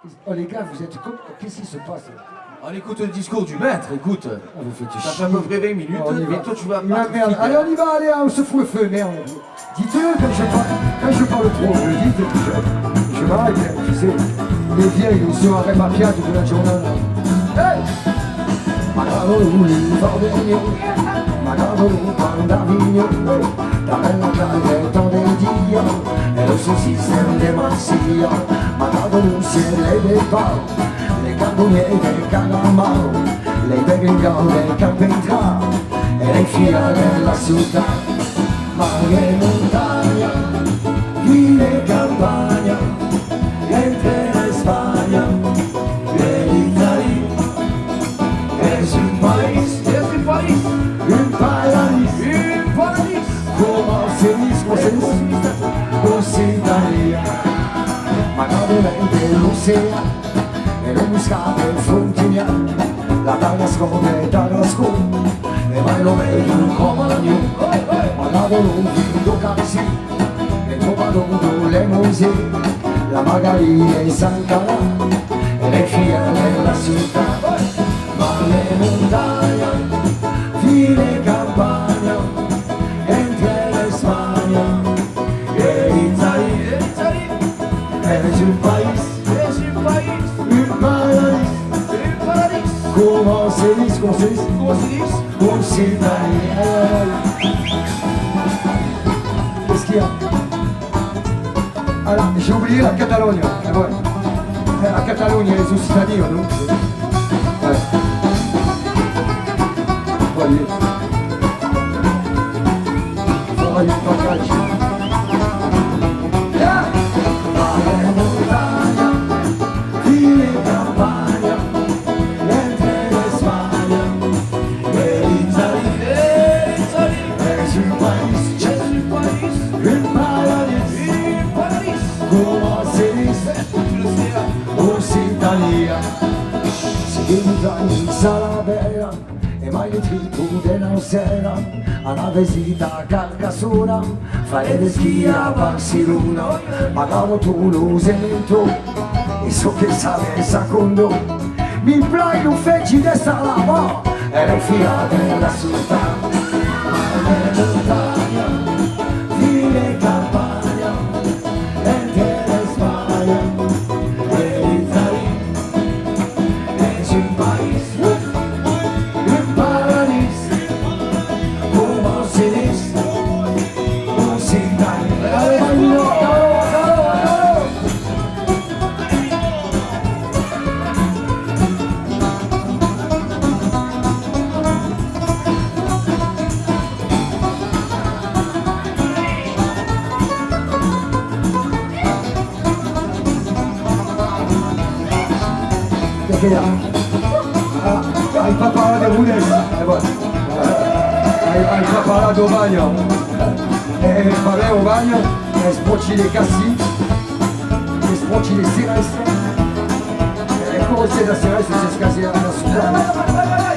Oh les gars, vous êtes comme... Qu'est-ce qui se passe là? On écoute le discours du maître, écoute. On vous fait Ça fait à peu près 20 minutes, mais toi tu vas pas... Merde. Allez, on y va, allez, on se fout le feu, merde. Dites-le quand je parle trop, vous le dites, je m'arrête, tu sais. Les vieilles, ils sont à Répapiat toute la journée. Hey! Magaro, Fordegno, Magaro, Pandavigno, la bella calle del Dio, e lo suo sistema di massia, Magaro, se lei del pao, le carboniere del calamao, le begringao del carpentà, e le fila della città, mare montagna, vile campagna, entre la Spagna e l'Italia. Es un país, un paradis, como se dice, Italia. Magari l'Ocea, e non mi scappa il frontigna, la taglia scopre dalla scuola, e mai lo vedo come la mia, ma la volonté casi, e trovano le musee, la Margarita e San Calà, e le fiere della città. Mare montagna, fine campagna, entre la Spagna e l'Italia. Es un país, un paradis, como se dice, Qu'est-ce qu'il y a? Alors, j'ai oublié la Catalogne. Ah ouais. La Catalogne et les Occitanies, non? Voyez. Voyez le bagage. Mare montagna, fine campagna, entre la Spagna e l'Italia. Es un país, un paradis, como se dice, Occitania. Si in Salavera, e mai il tipo della sera, alla visita a Carcassona, fare le schi a Barcellona, magari tu lo sento, e so che sabe secondo, mi plai lo feci de Salama, e le fila della città, mare montagna, fine campagna, entre la Spagna e l'Italia. Es un país, un paradis, como se dice, Occitania. Perché hai preparato le rules, hai preparato il bagno, e fare un bagno, e sporci le cassi, e sporci le sirestre, e come se la sirestre si scasera da sudare.